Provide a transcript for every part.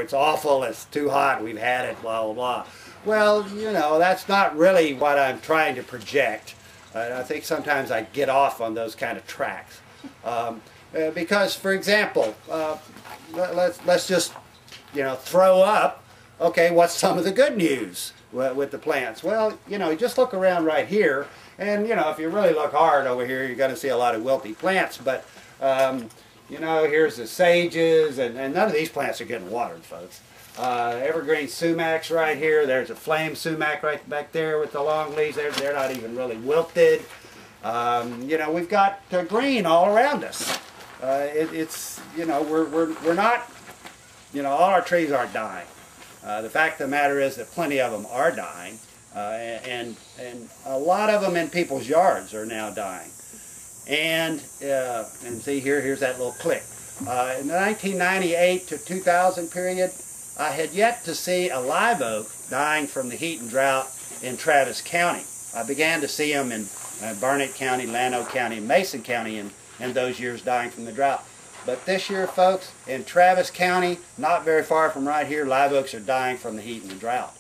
it's awful, it's too hot, we've had it, blah, blah, blah. Well, you know, that's not really what I'm trying to project. I think sometimes I get off on those kind of tracks. Because, for example, let's just, you know, throw up, okay, what's some of the good news with the plants? Well, you know, just look around right here, and, you know, if you really look hard over here, you're going to see a lot of wilty plants, but, you know, here's the sages, and none of these plants are getting watered, folks. Evergreen sumacs right here. There's a flame sumac right back there with the long leaves. They're not even really wilted. You know, we've got green all around us. It's, you know, we're not, you know, all our trees aren't dying. The fact of the matter is that plenty of them are dying, and a lot of them in people's yards are now dying. And see here's that little click. In the 1998 to 2000 period, I had yet to see a live oak dying from the heat and drought in Travis County. I began to see them in Barnett County, Llano County, Mason County in those years dying from the drought. But this year, folks, in Travis County, not very far from right here, live oaks are dying from the heat and the drought.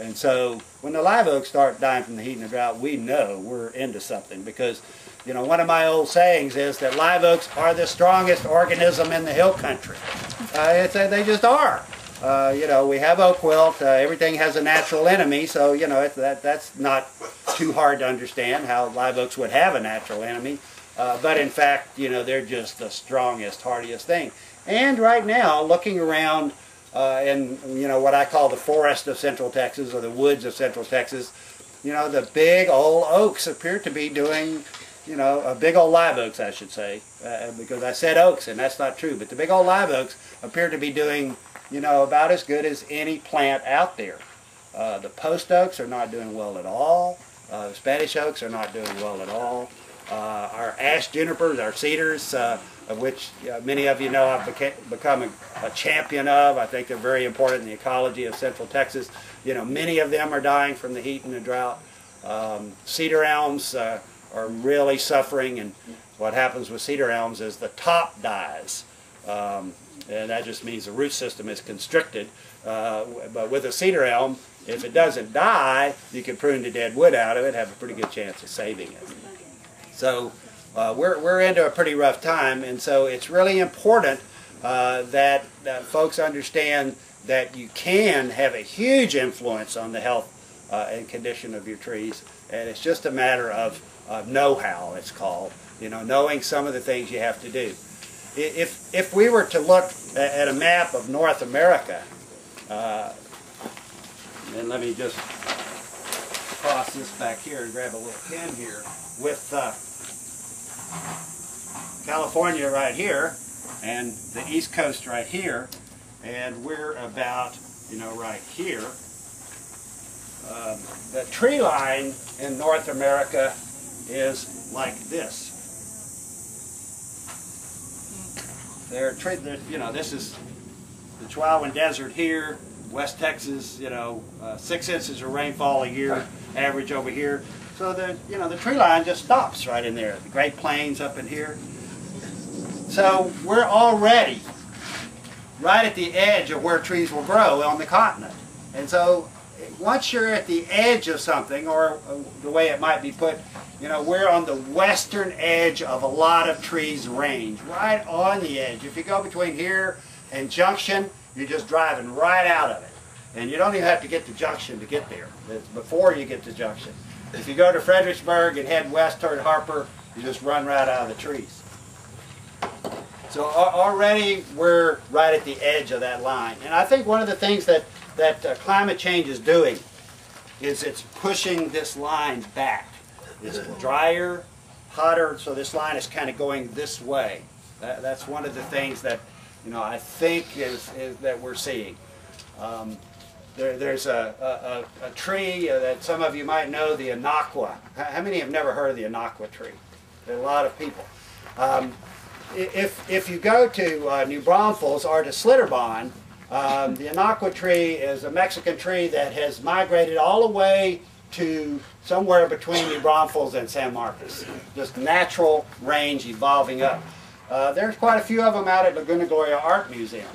And so when the live oaks start dying from the heat and the drought, we know we're into something, because, you know, one of my old sayings is that live oaks are the strongest organism in the hill country. They just are. You know, we have oak wilt. Everything has a natural enemy, so, you know, that's not too hard to understand how live oaks would have a natural enemy. But in fact, you know, they're just the strongest, hardiest thing. And right now, looking around in, you know, what I call the forest of Central Texas, or the woods of Central Texas, you know, the big old oaks appear to be doing, you know, big old live oaks, I should say, because I said oaks, and that's not true. But the big old live oaks appear to be doing, you know, about as good as any plant out there. The post oaks are not doing well at all. The Spanish oaks are not doing well at all. Our ash junipers, our cedars, of which many of you know I've become a champion of. I think they're very important in the ecology of Central Texas. You know, many of them are dying from the heat and the drought. Cedar elms are really suffering, and what happens with cedar elms is the top dies. And that just means the root system is constricted. But with a cedar elm, if it doesn't die, you can prune the dead wood out of it, have a pretty good chance of saving it. So we're into a pretty rough time, and so it's really important that folks understand that you can have a huge influence on the health and condition of your trees, and it's just a matter of know-how, it's called. You know, knowing some of the things you have to do. If we were to look at a map of North America, and let me just cross this back here and grab a little pen here, with California right here and the East Coast right here, and we're about, you know, right here. The tree line in North America is like this. You know, this is the Chihuahuan Desert here, West Texas, you know, 6 inches of rainfall a year, average over here. So the, you know, the tree line just stops right in there. The Great Plains up in here. So we're already right at the edge of where trees will grow on the continent. And so once you're at the edge of something, or the way it might be put, you know, we're on the western edge of a lot of trees' range, right on the edge. If you go between here and Junction, you're just driving right out of it. And you don't even have to get to Junction to get there. It's before you get to Junction. If you go to Fredericksburg and head west toward Harper, you just run right out of the trees. So already we're right at the edge of that line. And I think one of the things that climate change is doing is it's pushing this line back. It's drier, hotter, so this line is kind of going this way. That's one of the things that, you know, I think is that we're seeing. There's a tree that some of you might know, the Anaqua. How many have never heard of the Anaqua tree? There are a lot of people. If you go to New Braunfels or to Schlitterbahn, the Anaqua tree is a Mexican tree that has migrated all the way to somewhere between New Braunfels and San Marcos. Just natural range evolving up. There's quite a few of them out at Laguna Gloria Art Museum.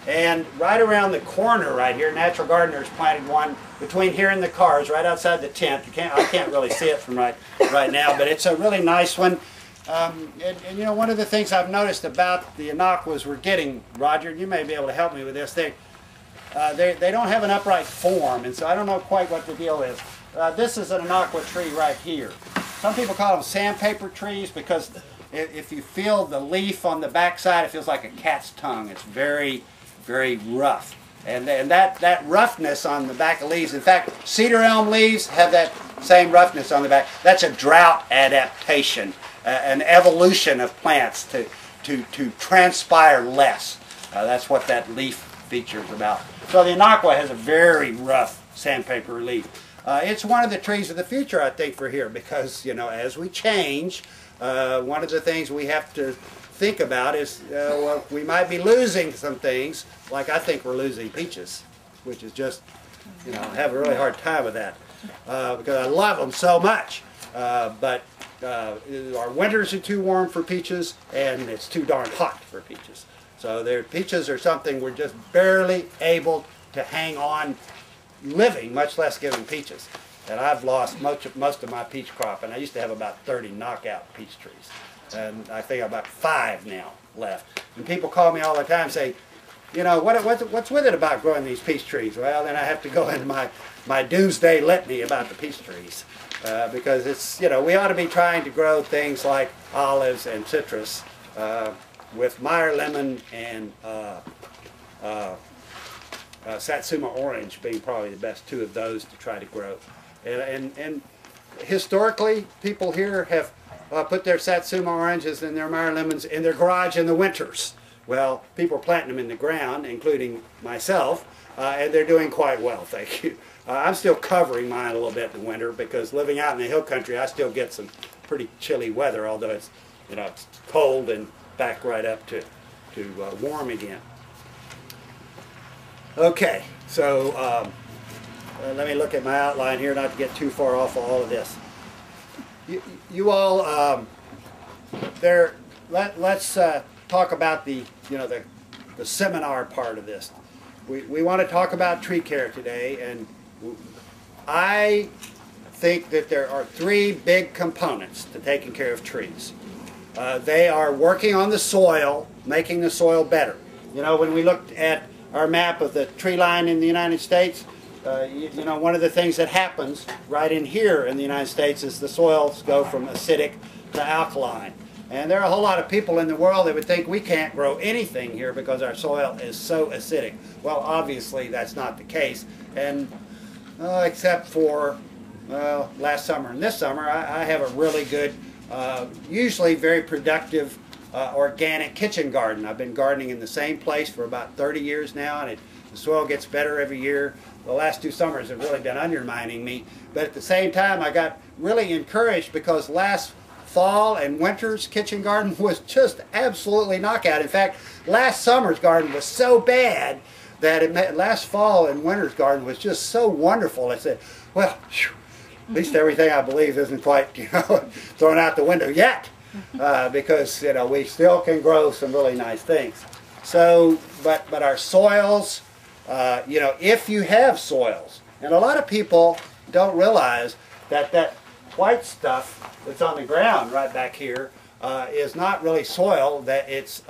And right around the corner right here, Natural Gardeners planted one between here and the cars, right outside the tent. I can't really see it from right now, but it's a really nice one. And you know, one of the things I've noticed about the Inaqus we're getting, Roger, you may be able to help me with this. They don't have an upright form, and so I don't know quite what the deal is. This is an Inaqua tree right here. Some people call them sandpaper trees because if you feel the leaf on the backside, it feels like a cat's tongue. It's very, very rough. And that roughness on the back of leaves, in fact, cedar elm leaves have that same roughness on the back. That's a drought adaptation, an evolution of plants to transpire less. That's what that leaf feature is about. So the Inaqua has a very rough sandpaper leaf. It's one of the trees of the future, I think, for here because, you know, as we change, one of the things we have to think about is, well, we might be losing some things, like I think we're losing peaches, which is just, you know, I have a really hard time with that because I love them so much. But our winters are too warm for peaches, and it's too darn hot for peaches. So peaches are something we're just barely able to hang on living, much less giving peaches. And I've lost most of my peach crop, and I used to have about 30 knockout peach trees. And I think I've about 5 now left. And people call me all the time and say, you know, what's with it about growing these peach trees? Well, then I have to go into my doomsday litany about the peach trees. Because it's, you know, we ought to be trying to grow things like olives and citrus with Meyer lemon and Satsuma orange being probably the best 2 of those to try to grow. And historically, people here have put their Satsuma oranges and their Meyer lemons in their garage in the winters. Well, people are planting them in the ground, including myself, and they're doing quite well, thank you. I'm still covering mine a little bit in the winter because living out in the hill country, I still get some pretty chilly weather, although it's, you know, it's cold and back right up to warm again. Okay, so let me look at my outline here, not to get too far off of all of this. You all, let's talk about the seminar part of this. We want to talk about tree care today, and I think that there are 3 big components to taking care of trees. They are working on the soil, making the soil better. You know, when we looked at our map of the tree line in the United States, you know, one of the things that happens right in here in the United States is the soils go from acidic to alkaline. And there are a whole lot of people in the world that would think we can't grow anything here because our soil is so acidic. Well, obviously that's not the case. And except for last summer and this summer, I have a really good, usually very productive organic kitchen garden. I've been gardening in the same place for about 30 years now, and the soil gets better every year. The last 2 summers have really been undermining me, but at the same time I got really encouraged because last fall and winter's kitchen garden was just absolutely knockout. In fact, last summer's garden was so bad that last fall and winter's garden was just so wonderful. I said, well, at least everything I believe isn't quite, you know, thrown out the window yet, because, you know, we still can grow some really nice things. So, but our soils, you know, if you have soils, and a lot of people don't realize that that white stuff that's on the ground right back here is not really soil, that it's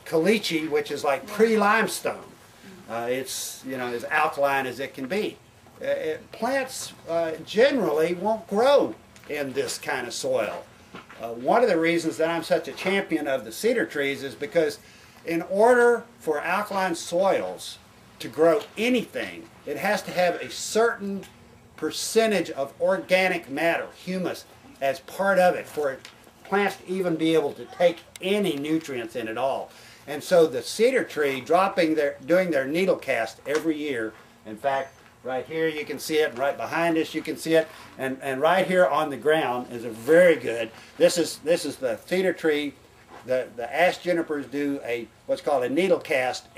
caliche, which is like pre-limestone. It's, you know, as alkaline as it can be. Plants generally won't grow in this kind of soil. One of the reasons that I'm such a champion of the cedar trees is because in order for alkaline soils to grow anything, it has to have a certain percentage of organic matter, humus, as part of it for plants to even be able to take any nutrients in at all. And so the cedar tree doing their needle cast every year, in fact, right here you can see it, and right behind us you can see it, and right here on the ground is a very good, this is the cedar tree, the ash junipers do what's called a needle cast